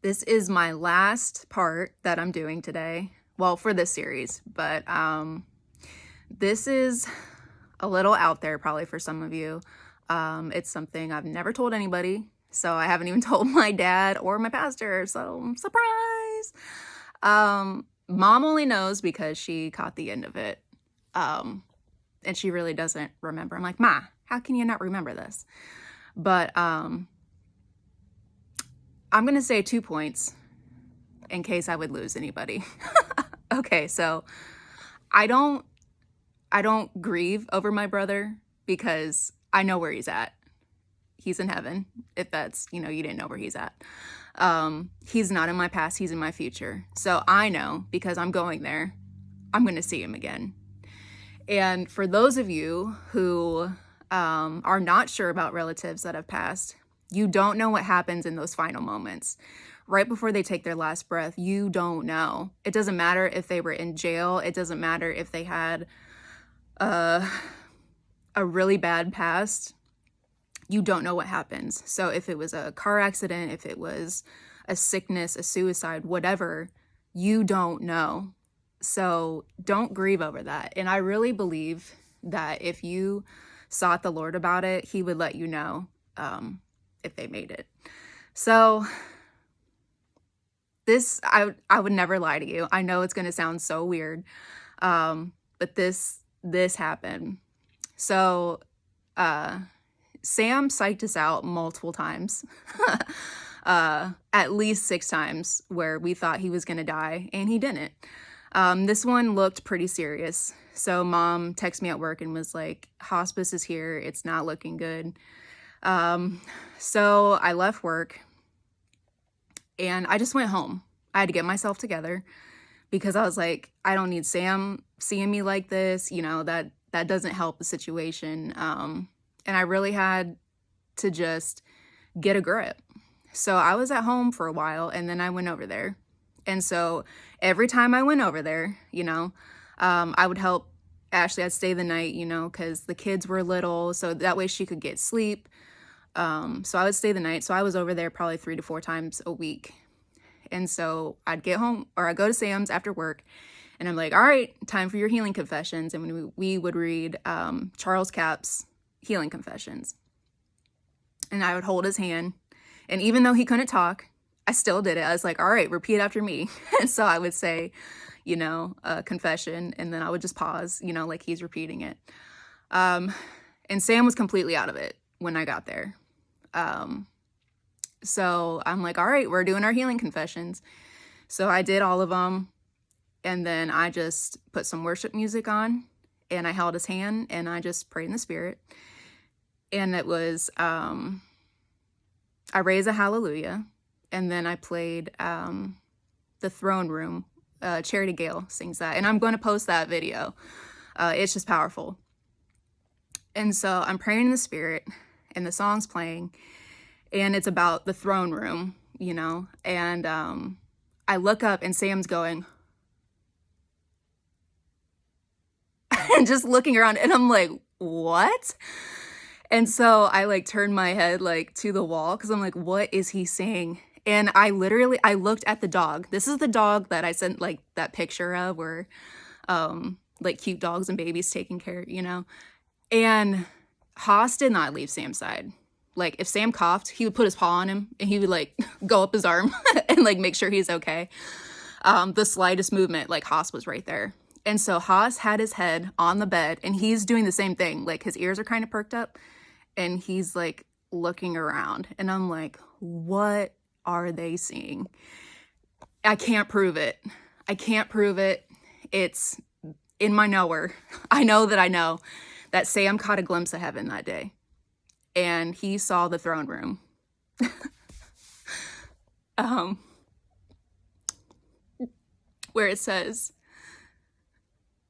This is my last part that I'm doing today. Well, for this series, but this is a little out there probably for some of you. It's something I've never told anybody, so I haven't even told my dad or my pastor, so surprise! Mom only knows because she caught the end of it, and she really doesn't remember. I'm like, Ma, how can you not remember this? But I'm gonna say 2 points in case I would lose anybody. Okay, so I don't grieve over my brother because I know where he's at. He's in heaven, if that's, you didn't know where he's at. He's not in my past, he's in my future. So I know because I'm going there, I'm gonna see him again. And for those of you who are not sure about relatives that have passed, you don't know what happens in those final moments. Right before they take their last breath, you don't know. It doesn't matter if they were in jail. It doesn't matter if they had a really bad past. You don't know what happens. So if it was a car accident, if it was a sickness, a suicide, whatever, you don't know. So don't grieve over that. And I really believe that if you sought the Lord about it, he would let you know if they made it. So this, I would never lie to you. I know it's going to sound so weird, but this happened. So Sam psyched us out multiple times, at least 6 times, where we thought he was going to die, and he didn't. This one looked pretty serious. So Mom texted me at work and was like, hospice is here. It's not looking good. So I left work and I just went home. I had to get myself together because I was like, I don't need Sam seeing me like this. That doesn't help the situation. And I really had to just get a grip. So I was at home for a while and then I went over there. And so every time I went over there, I would help Ashley. I'd stay the night, because the kids were little, so that way she could get sleep. So I would stay the night. So I was over there probably 3 to 4 times a week. And so I'd get home, or I'd go to Sam's after work, and I'm like, all right, time for your healing confessions. And when we would read Charles Capp's healing confessions. And I would hold his hand. And even though he couldn't talk, I still did it. I was like, all right, repeat after me. And so I would say, a confession, and then I would just pause, like he's repeating it. And Sam was completely out of it when I got there. So I'm like, all right, we're doing our healing confessions. So I did all of them. And then I just put some worship music on and I held his hand and I just prayed in the spirit. And it was, I raised a hallelujah. And then I played The Throne Room. Charity Gale sings that. And I'm going to post that video. It's just powerful. And so I'm praying in the spirit and the song's playing. And it's about the throne room, And I look up and Sam's going. And just looking around. And I'm like, what? And so I turned my head to the wall because I'm like, what is he saying? And I looked at the dog. This is the dog that I sent that picture of where cute dogs and babies taking care, And Haas did not leave Sam's side. If Sam coughed, he would put his paw on him and he would go up his arm and make sure he's okay. The slightest movement, Haas was right there. And so Haas had his head on the bed and he's doing the same thing. His ears are kind of perked up and he's looking around. And I'm like, what are they seeing? I can't prove it. It's in my knower. I know that Sam caught a glimpse of heaven that day. And he saw the throne room. Where it says,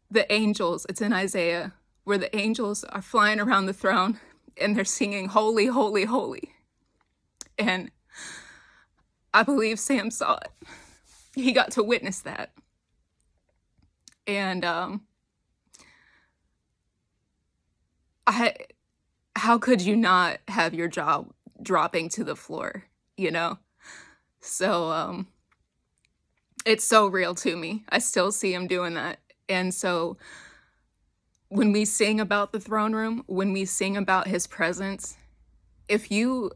the angels, it's in Isaiah, where the angels are flying around the throne and they're singing, holy, holy, holy. And I believe Sam saw it. He got to witness that. And how could you not have your jaw dropping to the floor, So it's so real to me. I still see him doing that. And so when we sing about the throne room, when we sing about his presence, if you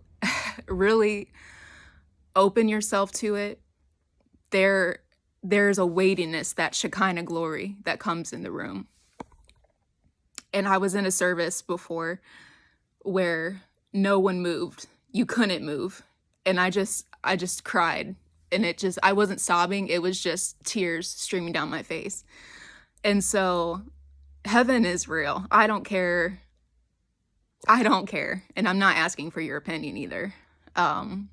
really open yourself to it, there's a weightiness, that Shekinah glory that comes in the room. And I was in a service before where no one moved. You couldn't move. And I just cried. And I wasn't sobbing. It was just tears streaming down my face. And so heaven is real. I don't care. And I'm not asking for your opinion either. I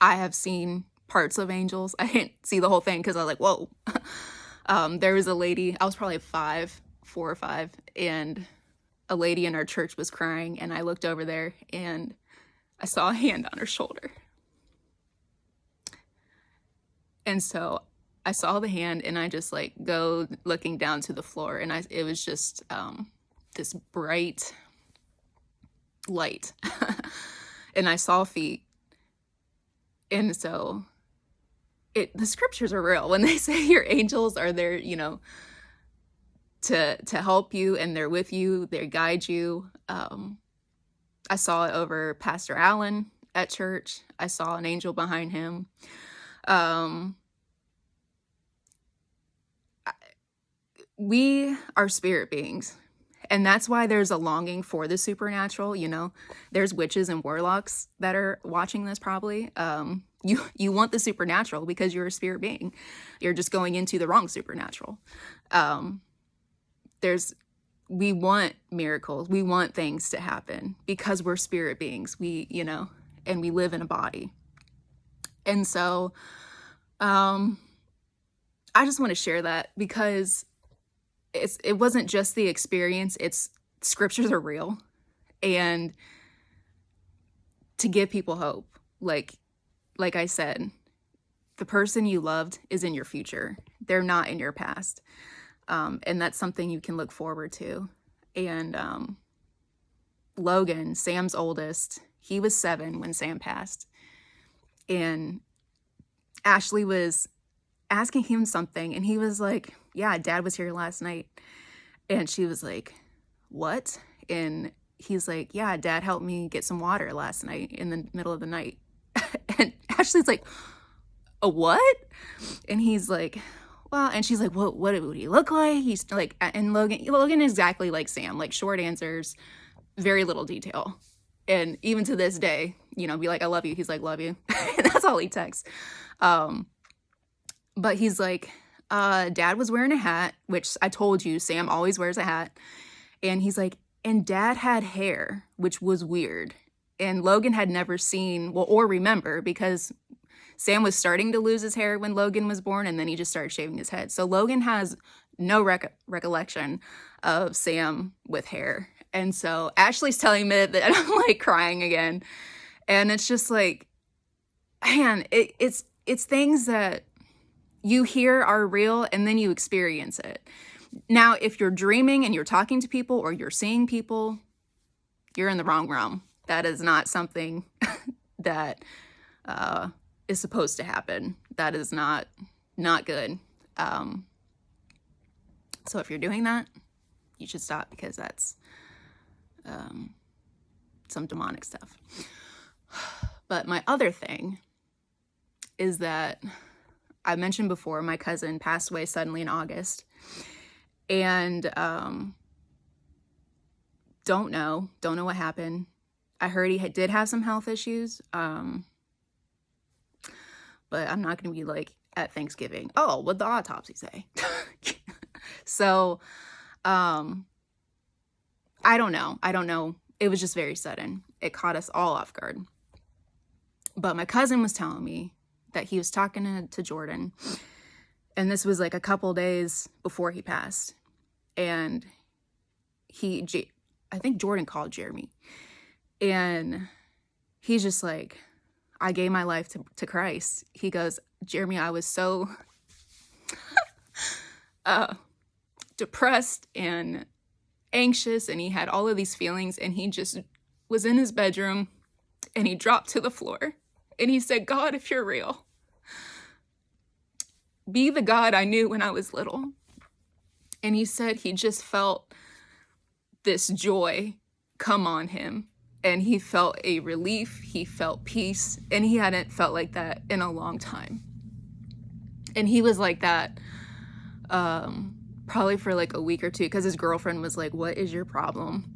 have seen parts of angels. I didn't see the whole thing because I was like, whoa. There was a lady, I was probably 4 or 5, and a lady in our church was crying, and I looked over there and I saw a hand on her shoulder. And so I saw the hand, and I just like go looking down to the floor, and it was just this bright light. And I saw feet. And so the scriptures are real when they say your angels are there, to help you, and they're with you, they guide you. I saw it over Pastor Allen at church. I saw an angel behind him. We are spirit beings, and that's why there's a longing for the supernatural. There's witches and warlocks that are watching this probably. You want the supernatural because you're a spirit being. You're just going into the wrong supernatural. We want miracles. We want things to happen because we're spirit beings. And we live in a body. And so, I just want to share that because it wasn't just the experience. Scriptures are real, and to give people hope. Like I said, the person you loved is in your future. They're not in your past. And that's something you can look forward to. And Logan, Sam's oldest, he was 7 when Sam passed. And Ashley was asking him something, and he was like, yeah, Dad was here last night. And she was like, what? And he's like, yeah, Dad helped me get some water last night in the middle of the night. And Ashley's like, a what? And he's like, well, and she's like, well, what would he look like? He's like, and Logan is exactly like Sam, like short answers, very little detail. And even to this day, be like, I love you. He's like, love you. And that's all he texts. But he's like, Dad was wearing a hat, which I told you, Sam always wears a hat. And he's like, and Dad had hair, which was weird. And Logan had never seen, or remember, because Sam was starting to lose his hair when Logan was born, and then he just started shaving his head. So Logan has no recollection of Sam with hair. And so Ashley's telling me that I'm like crying again. And it's just like, man, it's things that you hear are real, and then you experience it. Now, if you're dreaming and you're talking to people or you're seeing people, you're in the wrong realm. That is not something that is supposed to happen. That is not good. So if you're doing that, you should stop, because that's some demonic stuff. But my other thing is that I mentioned before, my cousin passed away suddenly in August. And don't know what happened. I heard he did have some health issues. But I'm not going to be like at Thanksgiving, oh, what'd the autopsy say? So, I don't know. It was just very sudden. It caught us all off guard. But my cousin was telling me that he was talking to Jordan, and this was like a couple days before he passed. And I think Jordan called Jeremy, and he's just like, I gave my life to Christ. He goes, Jeremy, I was so depressed and anxious, and he had all of these feelings, and he just was in his bedroom, and he dropped to the floor, And he said, God, if you're real, be the God I knew when I was little. And he said he just felt this joy come on him. And he felt a relief, he felt peace, and he hadn't felt like that in a long time. And he was like that probably for like a week or two, because his girlfriend was like, what is your problem?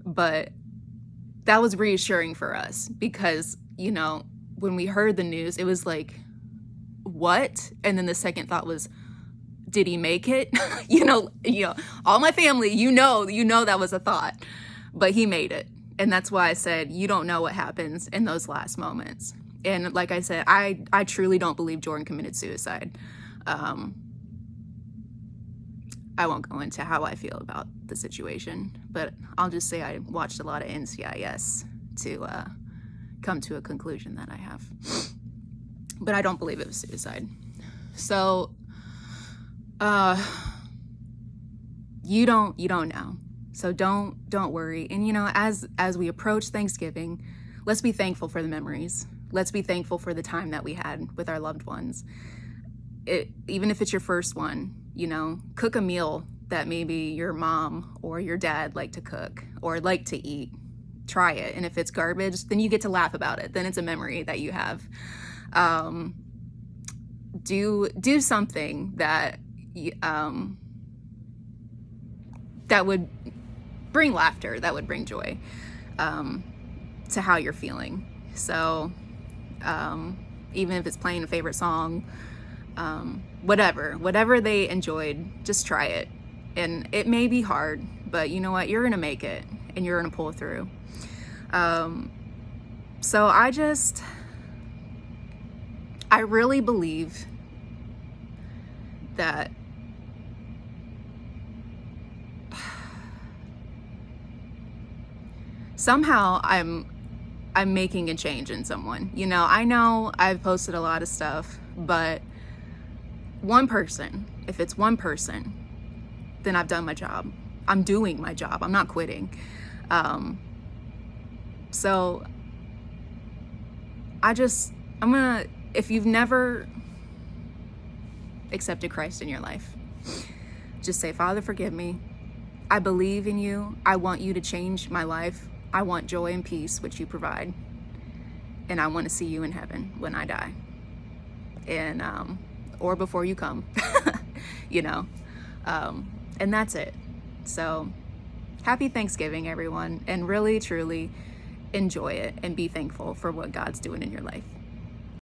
But that was reassuring for us because, you know, when we heard the news, it was like, what? And then the second thought was, did he make it? you know, all my family, you know that was a thought, but he made it. And that's why I said, you don't know what happens in those last moments. And like I said, I truly don't believe Jordan committed suicide. I won't go into how I feel about the situation, but I'll just say I watched a lot of NCIS to come to a conclusion that I have. But I don't believe it was suicide. So you don't know. So don't worry. And you know, as we approach Thanksgiving, let's be thankful for the memories. Let's be thankful for the time that we had with our loved ones. Even if it's your first one, you know, cook a meal that maybe your mom or your dad like to cook or like to eat. Try it. And if it's garbage, then you get to laugh about it. Then it's a memory that you have. Do something that that would bring laughter, that would bring joy to how you're feeling. So even if it's playing a favorite song, whatever they enjoyed, just try it. And it may be hard, but you know what? You're gonna make it and you're gonna pull through. So I really believe that somehow I'm making a change in someone. You know I've posted a lot of stuff, but one person, if it's one person, then I've done my job. I'm doing my job. I'm not quitting. So if you've never accepted Christ in your life, just say, Father, forgive me. I believe in you. I want you to change my life. I want joy and peace, which you provide. And I want to see you in heaven when I die. And, or before you come, you know, and that's it. So happy Thanksgiving, everyone. And really, truly enjoy it and be thankful for what God's doing in your life.